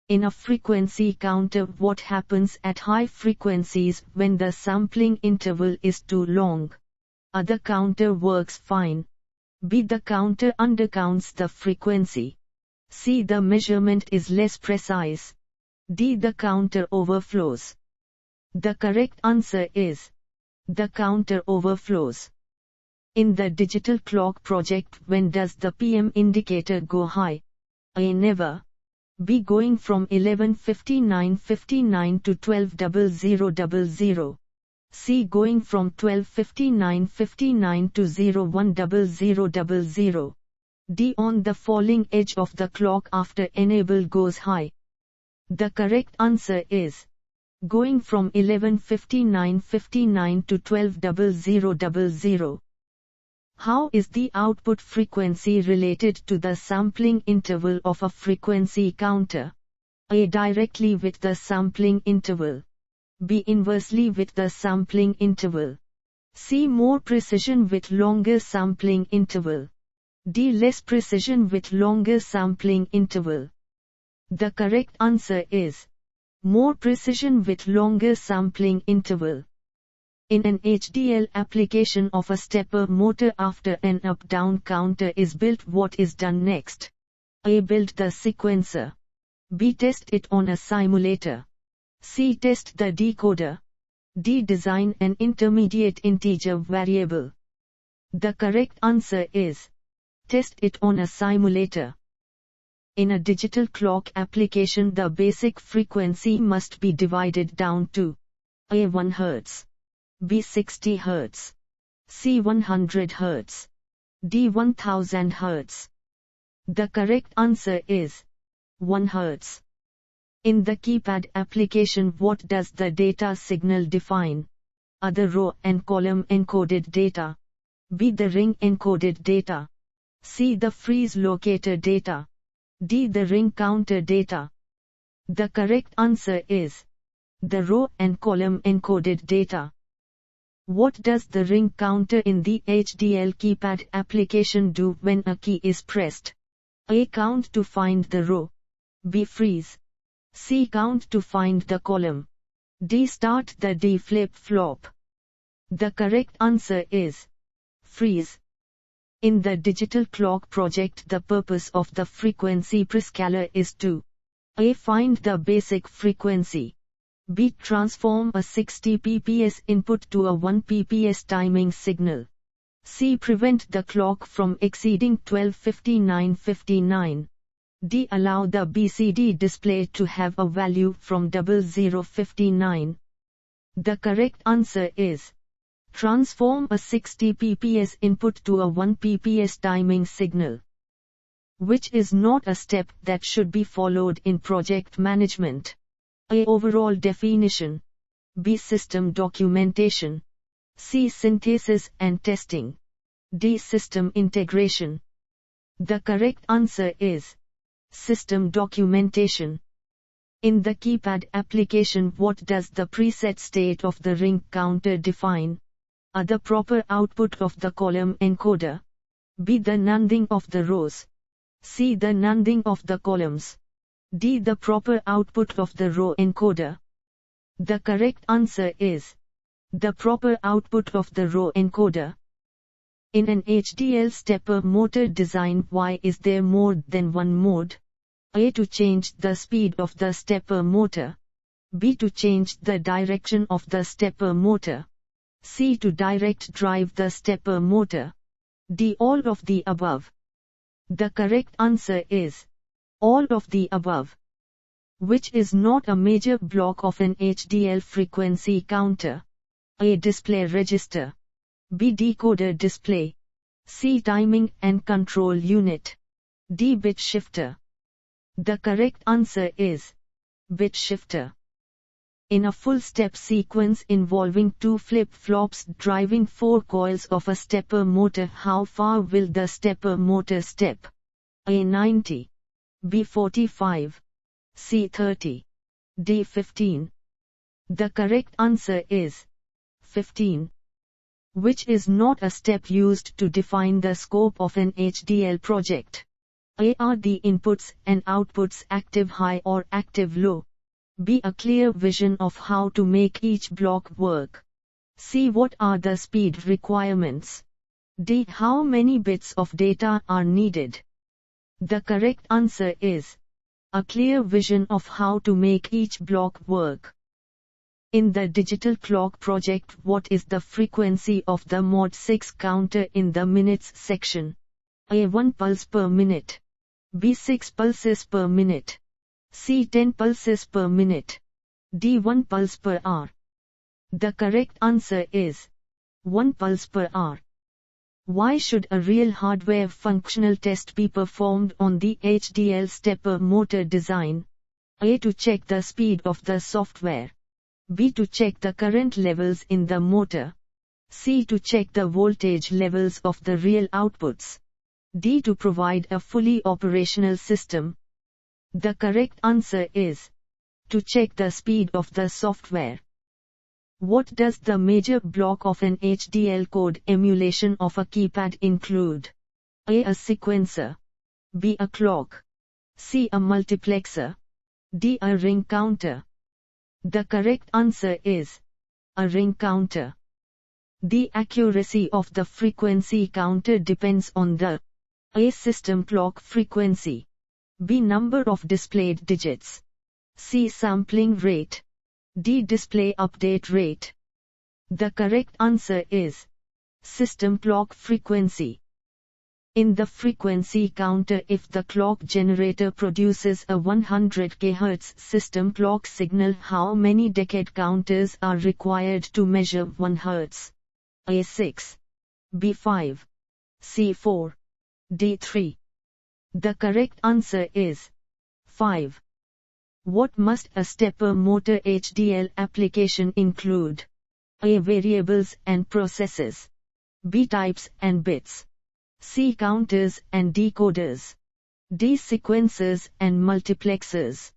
In a frequency counter, what happens at high frequencies when the sampling interval is too long? A. The counter works fine. B. The counter undercounts the frequency. C. The measurement is less precise. D. The counter overflows. The correct answer is the counter overflows. In the digital clock project, when does the PM indicator go high? A. Never. B. Going from 11:59:59 to 12:00:00. C. Going from 12:59:59 to 01:00:00. D. On the falling edge of the clock after enable goes high. The correct answer is going from 11:59:59 to 12:00:00. How is the output frequency related to the sampling interval of a frequency counter? A. Directly with the sampling interval. B. Inversely with the sampling interval. C. More precision with longer sampling interval. D. Less precision with longer sampling interval. The correct answer is more precision with longer sampling interval. In an HDL application of a stepper motor, after an up-down counter is built, what is done next? A. Build the sequencer. B. Test it on a simulator. C. Test the decoder. D. Design an intermediate integer variable. The correct answer is test it on a simulator. In a digital clock application, the basic frequency must be divided down to A. 1 Hz. B. 60 Hz. C. 100 Hz. D. 1000 Hz. The correct answer is 1 Hz. In the keypad application, what does the data signal define? A. The row and column encoded data. B. The ring encoded data. C. The freeze locator data. D. The ring counter data. The correct answer is the row and column encoded data. What does the ring counter in the HDL keypad application do when a key is pressed? A. Count to find the row. B. Freeze. C. Count to find the column. D. Start the D flip-flop. The correct answer is freeze. In the digital clock project, the purpose of the frequency prescaler is to A. Find the basic frequency. B. Transform a 60 pps input to a 1 pps timing signal. C. Prevent the clock from exceeding 12:59:59. D. Allow the BCD display to have a value from 00:59. The correct answer is transform a 60 pps input to a 1 pps timing signal. Which is not a step that should be followed in project management? A. Overall definition. B. System documentation. C. Synthesis and testing. D. System integration. The correct answer is system documentation. In the keypad application, what does the preset state of the ring counter define? A. The proper output of the column encoder. B. The nunding of the rows. C. The nunding of the columns. D. The proper output of the row encoder. The correct answer is the proper output of the row encoder. In an HDL stepper motor design, why is there more than one mode? A. To change the speed of the stepper motor. B. To change the direction of the stepper motor. C. To direct drive the stepper motor. D. All of the above. The correct answer is all of the above. Which is not a major block of an HDL frequency counter? A. Display register. B. Decoder display. C. Timing and control unit. D. Bit shifter. The correct answer is bit shifter. In a full step sequence involving 2 flip-flops driving 4 coils of a stepper motor, how far will the stepper motor step? A. 90. B. 45. C. 30. D. 15. The correct answer is 15. Which is not a step used to define the scope of an HDL project? A. Are the inputs and outputs active high or active low? B. A clear vision of how to make each block work. C. What are the speed requirements? D. How many bits of data are needed? The correct answer is a clear vision of how to make each block work. In the digital clock project, what is the frequency of the mod 6 counter in the minutes section? A. 1 pulse per minute. B. 6 pulses per minute. C. 10 pulses per minute. D. 1 pulse per hour. The correct answer is 1 pulse per hour. Why should a real hardware functional test be performed on the HDL stepper motor design? A. To check the speed of the software. B. To check the current levels in the motor. C. To check the voltage levels of the real outputs. D. To provide a fully operational system. The correct answer is to check the speed of the software. What does the major block of an HDL code emulation of a keypad include? A. A sequencer. B. A clock. C. A multiplexer. D. A ring counter. The correct answer is a ring counter. The accuracy of the frequency counter depends on the A. System clock frequency. B. Number of displayed digits. C. Sampling rate. D. Display update rate. The correct answer is system clock frequency. In the frequency counter, if the clock generator produces a 100 kHz system clock signal, how many decade counters are required to measure 1 Hz? A. 6. B. 5. C. 4. D. 3. The correct answer is 5. What must a stepper motor HDL application include? A. Variables and processes. B. Types and bits. C. Counters and decoders. D. Sequencers and multiplexers.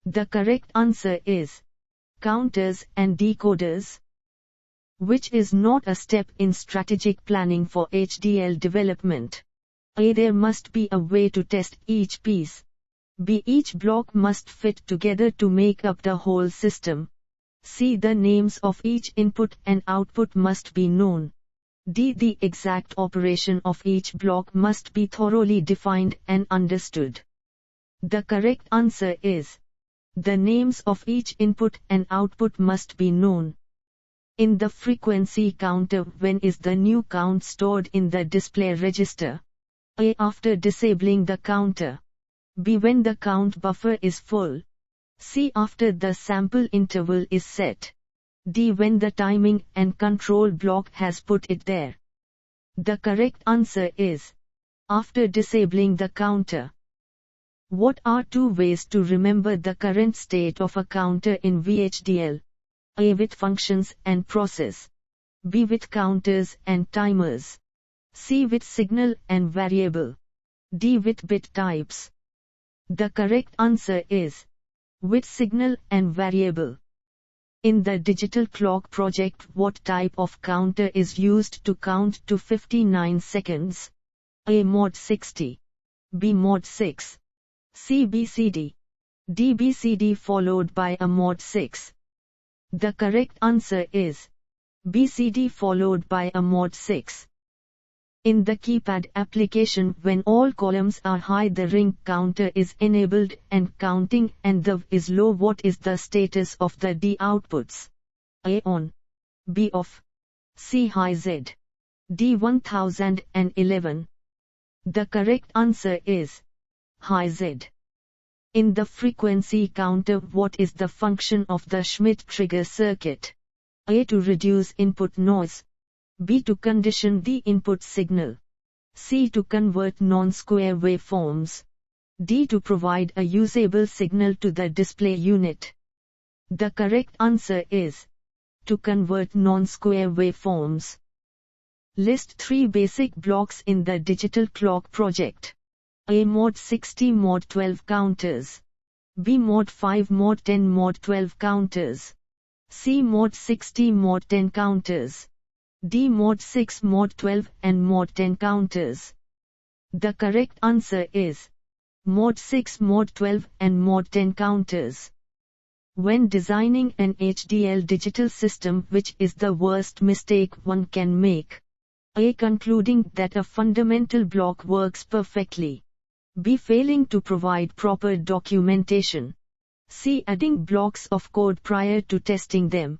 The correct answer is counters and decoders. Which is not a step in strategic planning for HDL development? A. There must be a way to test each piece. B. Each block must fit together to make up the whole system. C. The names of each input and output must be known. D. The exact operation of each block must be thoroughly defined and understood. The correct answer is the names of each input and output must be known. In the frequency counter, when is the new count stored in the display register? A. After disabling the counter. B. When the count buffer is full. C. After the sample interval is set. D. When the timing and control block has put it there. The correct answer is after disabling the counter. What are two ways to remember the current state of a counter in VHDL? A. With functions and process. B. With counters and timers. C. With signal and variable. D. With bit types. The correct answer is with signal and variable. In the digital clock project, what type of counter is used to count to 59 seconds? A. Mod 60. B. Mod 6. C. BCD. D. BCD followed by a mod 6. The correct answer is BCD followed by a mod 6. In the keypad application, when all columns are high, the ring counter is enabled and counting, and the is low. What is the status of the D outputs? A. On. B. Off. C. High Z. D. 1011. The correct answer is high Z. In the frequency counter, what is the function of the Schmitt trigger circuit? A. To reduce input noise. B. To condition the input signal. C. To convert non-square waveforms. D. To provide a usable signal to the display unit. The correct answer is to convert non-square waveforms. List 3 basic blocks in the digital clock project. A. Mod 60 Mod 12 counters. B. Mod 5 Mod 10 Mod 12 counters. C. Mod 60 Mod 10 counters. D. Mod 6 Mod 12 and Mod 10 counters. The correct answer is Mod 6, Mod 12 and Mod 10 counters. When designing an HDL digital system, which is the worst mistake one can make? A. Concluding that a fundamental block works perfectly. B. Failing to provide proper documentation. C. Adding blocks of code prior to testing them.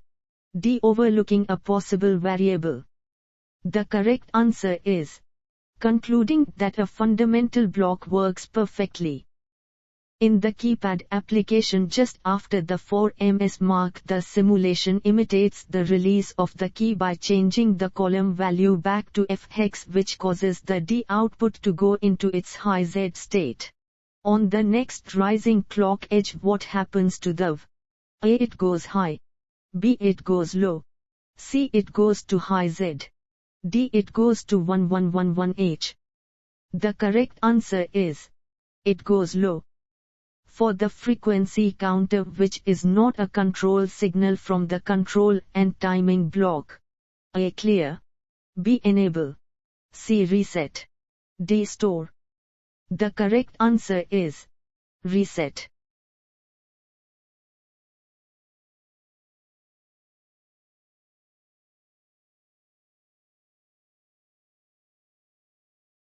D. Overlooking a possible variable. The correct answer is concluding that a fundamental block works perfectly. In the keypad application just after the 4ms mark, the simulation imitates the release of the key by changing the column value back to F hex, which causes the D output to go into its high Z state. On the next rising clock edge, what happens to the V? A. It goes high. B. It goes low. C. It goes to high Z. D. It goes to 1111H. The correct answer is it goes low. For the frequency counter, which is not a control signal from the control and timing block. A. Clear. B. Enable. C. Reset. D. Store. The correct answer is reset.